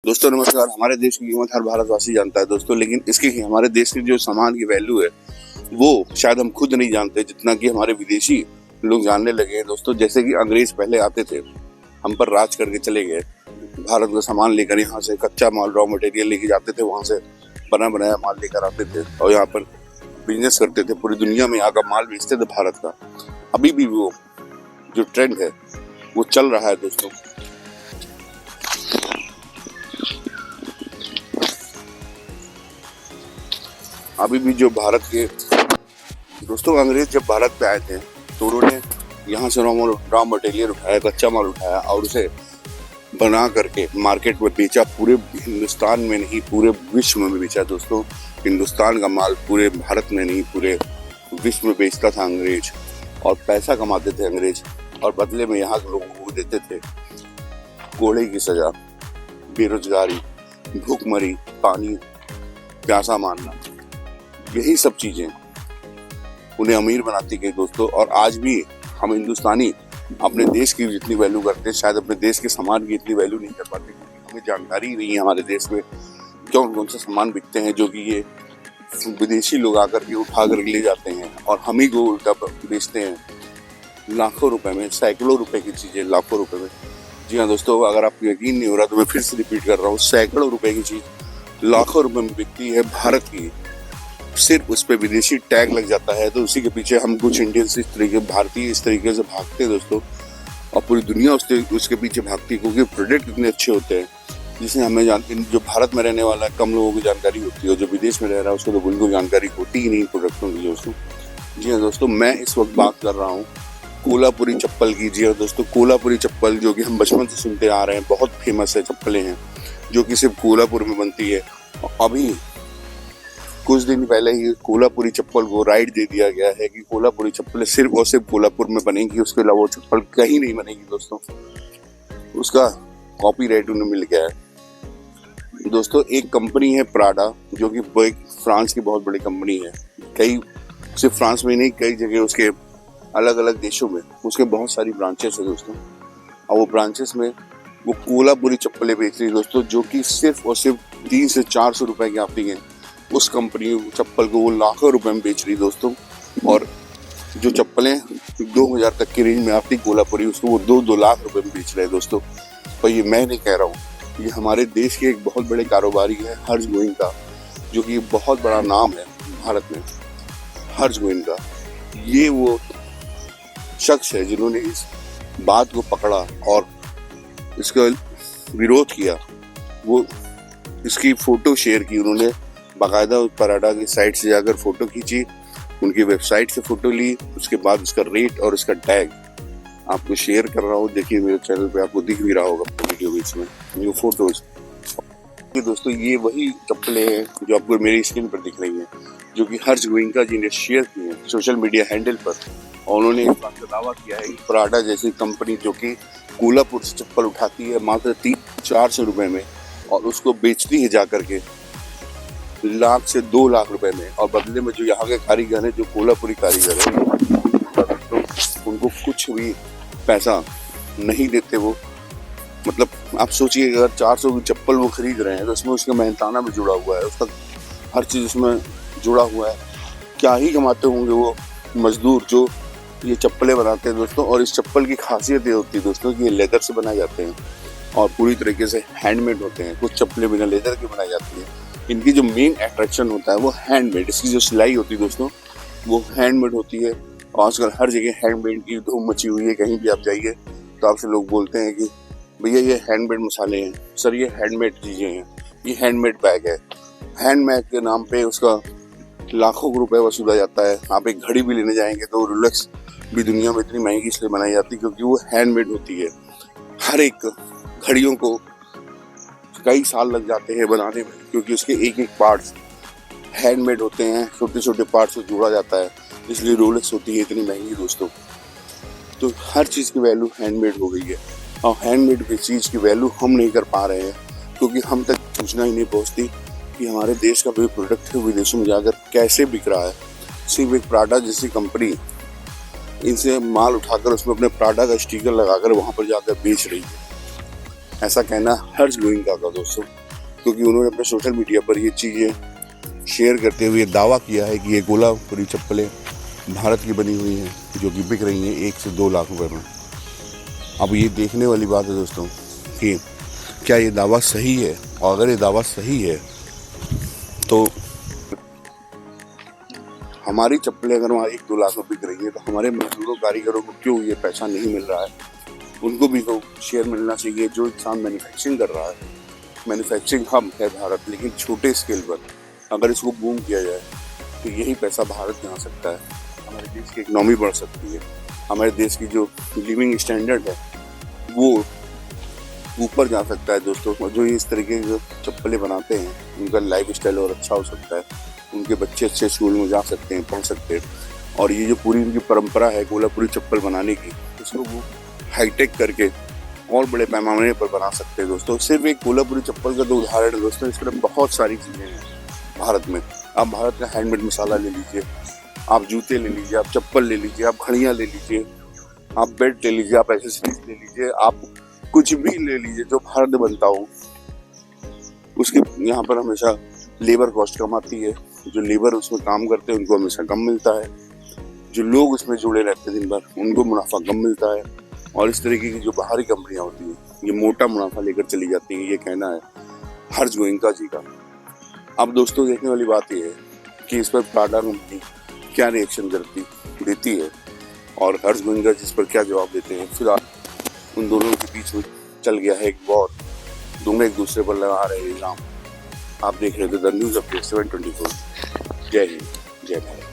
दोस्तों नमस्कार। हमारे देश की कीमत हर भारतवासी जानता है दोस्तों, लेकिन इसकी हमारे देश की जो सामान की वैल्यू है वो शायद हम खुद नहीं जानते जितना कि हमारे विदेशी लोग जानने लगे हैं दोस्तों। जैसे कि अंग्रेज पहले आते थे, हम पर राज करके चले गए, भारत का सामान लेकर यहाँ से कच्चा माल रॉ मटेरियल लेके जाते थे, वहाँ से बना बनाया माल लेकर आते थे और यहाँ पर बिजनेस करते थे, पूरी दुनिया में यहाँ का माल बेचते थे भारत का। अभी भी वो जो ट्रेंड है वो चल रहा है दोस्तों। अभी भी जो भारत के दोस्तों अंग्रेज जब भारत पे आए थे तो उन्होंने यहाँ से रॉ मटेरियल उठाया, कच्चा माल उठाया और उसे बना करके मार्केट में बेचा। पूरे हिंदुस्तान में नहीं पूरे विश्व में बेचा दोस्तों। हिंदुस्तान का माल पूरे भारत में नहीं पूरे विश्व में बेचता था अंग्रेज, और पैसा कमाते थे अंग्रेज, और बदले में यहाँ के लोगों को देते थे कोड़े की सजा, बेरोजगारी, भूखमरी, पानी प्यासा मारना। यही सब चीजें उन्हें अमीर बनाती गई दोस्तों। और आज भी हम हिंदुस्तानी अपने देश की जितनी वैल्यू करते हैं, शायद अपने देश के सामान की इतनी वैल्यू नहीं कर पाते, क्योंकि हमें जानकारी नहीं है हमारे देश में कौन कौन से सामान बिकते हैं जो कि ये विदेशी लोग आकर के उठा कर ले जाते हैं और हम ही को उल्टा बेचते हैं लाखों रुपए में, सैकड़ों रुपए की चीजें लाखों रुपए में। जी हाँ दोस्तों, अगर आपको यकीन नहीं हो रहा तो मैं फिर से रिपीट कर रहा हूँ, सैकड़ों रुपए की चीज लाखों रुपए में बिकती है भारत की। सिर्फ उस पर विदेशी टैग लग जाता है तो उसी के पीछे हम कुछ इंडियंस इस तरीके भारतीय इस तरीके से भागते हैं दोस्तों, और पूरी दुनिया उसके पीछे भागती है, क्योंकि प्रोडक्ट इतने अच्छे होते हैं जिसे हमें जानते। जो भारत में रहने वाला है कम लोगों को जानकारी होती है, और जो विदेश में रह रहा है उसको तो बिल्कुल जानकारी होती ही नहीं प्रोडक्टों की दोस्तों। जी हाँ दोस्तों, मैं इस वक्त बात कर रहा हूँ कोल्हापुरी चप्पल की। जी हाँ दोस्तों, कोल्हापुरी चप्पल जो कि हम बचपन से सुनते आ रहे हैं, बहुत फेमस है चप्पलें हैं जो कि सिर्फ कोल्हापुर में बनती है। अभी कुछ दिन पहले ही कोल्हापुरी चप्पल को राइट दे दिया गया है कि कोल्हापुरी चप्पल सिर्फ और सिर्फ कोल्हापुर में बनेगी, उसके अलावा वो चप्पल कहीं नहीं बनेगी दोस्तों। उसका कॉपीराइट उन्हें मिल गया है दोस्तों। एक कंपनी है प्राडा, जो कि फ्रांस की बहुत बड़ी कंपनी है। कई सिर्फ फ्रांस में नहीं, कई जगह उसके अलग अलग देशों में उसके बहुत सारी ब्रांचेस है दोस्तों, और वो ब्रांचेस में वो कोल्हापुरी चप्पलें बेच रही है दोस्तों, जो कि सिर्फ और सिर्फ 300 से 400 रुपए की आती है। उस कंपनी चप्पल को वो लाखों रुपए में बेच रही दोस्तों, और जो चप्पलें 2000 तक की रेंज में आती कोल्हापुरी, उसको वो 2-2 लाख रुपए में बेच रहे हैं दोस्तों। पर ये मैं नहीं कह रहा हूँ, ये हमारे देश के एक बहुत बड़े कारोबारी है हर्ष गोइंका, जो कि बहुत बड़ा नाम है भारत में। हर्ष गोइंका ये वो शख्स है जिन्होंने इस बात को पकड़ा और इसका विरोध किया। वो इसकी फोटो शेयर की उन्होंने, बाकायदा प्राडा की साइट से जाकर फोटो खींची, उनकी वेबसाइट से फोटो ली, उसके बाद उसका रेट और उसका टैग आपको शेयर कर रहा हूँ। देखिए मेरे चैनल पे आपको दिख भी रहा होगा वीडियो बीच में ये फोटोज। दोस्तों ये वही चप्पलें हैं जो आपको मेरी स्क्रीन पर दिख रही हैं, जो कि हर्ष गोइंका जी ने शेयर की है सोशल मीडिया हैंडल पर, और उन्होंने इस बात का दावा किया है कि प्राडा जैसी कंपनी जो कि कोल्हापुर से चप्पल उठाती है मात्र 300-400 रुपए में और उसको बेचती है जाकर के लाख से 2 लाख रुपए में, और बदले में जो यहाँ के कारीगर हैं, जो कोल्हापुरी कारीगर हैं, तो उनको कुछ भी पैसा नहीं देते वो। मतलब आप सोचिए, अगर 400 की चप्पल वो खरीद रहे हैं तो उसमें उसका मेहनताना भी जुड़ा हुआ है, उसका हर चीज़ उसमें जुड़ा हुआ है। क्या ही कमाते होंगे वो मजदूर जो ये चप्पलें बनाते हैं दोस्तों। और इस चप्पल की खासियत ये होती है दोस्तों कि ये लेदर से बनाए जाते हैं और पूरी तरीके से हैंडमेड होते हैं। कुछ चप्पलें बिना लेदर की बनाई जाती हैं। इनकी जो मेन अट्रैक्शन होता है वो हैंडमेड, इसकी जो सिलाई होती है दोस्तों वो हैंडमेड होती है। और आजकल हर जगह हैंडमेड की धूम मची हुई है, कहीं भी आप जाइए तो आपसे लोग बोलते हैं कि भैया ये हैंडमेड मसाले हैं, सर ये हैंडमेड चीज़ें हैं, ये हैंडमेड बैग है। हैंडमेड के नाम पे उसका लाखों रुपए वसूला जाता है। आप एक घड़ी भी लेने जाएंगे तो रोलेक्स भी दुनिया में इतनी महंगी इसलिए बनाई जाती है क्योंकि वो हैंडमेड होती है। हर एक घड़ियों को कई साल लग जाते हैं बनाने में, क्योंकि उसके एक एक पार्ट्स हैंडमेड होते हैं, छोटे छोटे पार्ट्स से जोड़ा जाता है, इसलिए रोलेक्स होती है इतनी महंगी दोस्तों। तो हर चीज़ की वैल्यू हैंडमेड हो गई है, और हैंडमेड की चीज़ की वैल्यू हम नहीं कर पा रहे हैं क्योंकि हम तक सूचना ही नहीं पहुँचती कि हमारे देश का कोई प्रोडक्ट है विदेशों में जाकर कैसे बिक रहा है। सिर्फ एक प्राडा जैसी कंपनी इनसे माल उठाकर उसमें अपने प्राडा का स्टिकर लगाकर वहाँ पर जाकर बेच रही है। ऐसा कहना हर्ष गोइंका का दोस्तों, क्योंकि उन्होंने अपने सोशल मीडिया पर ये चीज़ें शेयर करते हुए दावा किया है कि ये कोल्हापुरी चप्पलें भारत की बनी हुई हैं, जो कि बिक रही हैं 1 से 2 लाख रुपए में। अब ये देखने वाली बात है दोस्तों कि क्या ये दावा सही है, और अगर ये दावा सही है तो हमारी चप्पलें अगर वहाँ 1-2 लाख में बिक रही है तो हमारे मजदूरों कारीगरों को क्यों ये पैसा नहीं मिल रहा है? उनको भी तो शेयर मिलना चाहिए। जो इंसान मैन्युफैक्चरिंग कर रहा है, मैन्युफैक्चरिंग हब है भारत, लेकिन छोटे स्केल पर अगर इसको बूम किया जाए तो यही पैसा भारत में आ सकता है, हमारे देश की इकनॉमी बढ़ सकती है, हमारे देश की जो लिविंग स्टैंडर्ड है वो ऊपर जा सकता है दोस्तों। जो इस तरीके की जो चप्पलें बनाते हैं उनका लाइफ स्टाइल और अच्छा हो सकता है, उनके बच्चे अच्छे स्कूल में जा सकते हैं, पढ़ सकते हैं, और ये जो पूरी उनकी परंपरा है कोल्हापुरी चप्पल बनाने की, इसको वो हाईटेक करके और बड़े पैमाने पर बना सकते हैं दोस्तों। सिर्फ एक कोल्हापुरी चप्पल का तो उदाहरण है दोस्तों, इस तरह बहुत सारी चीज़ें हैं भारत में। आप भारत का हैंडमेड मसाला ले लीजिए, आप जूते ले लीजिए, आप चप्पल ले लीजिए, आप घड़ियाँ ले लीजिए, आप बेल्ट ले लीजिए, आप एक्सेसरीज ले लीजिए, आप कुछ भी ले लीजिए जो भारत में बनता हो। उसके यहाँ पर हमेशा लेबर कॉस्ट कम आती है, जो लेबर उसमें काम करते हैं उनको हमेशा कम मिलता है, जो लोग उसमें जुड़े रहते हैं दिन भर उनको मुनाफा कम मिलता है, और इस तरीके की जो बाहरी कंपनियां होती हैं ये मोटा मुनाफा लेकर चली जाती हैं। ये कहना है हर्ष गोइंका जी का। अब दोस्तों देखने वाली बात ये है कि इस पर टाटा कंपनी क्या रिएक्शन देती है और हर्ष गोइंका जी इस पर क्या जवाब देते हैं। फिलहाल उन दोनों के बीच में चल गया है एक वॉर, दोनों एक दूसरे पर लगा रहे हैं इल्जाम। आप देख रहे थे द न्यूज़ अपडेट 724। जय हिंद, जय भारत।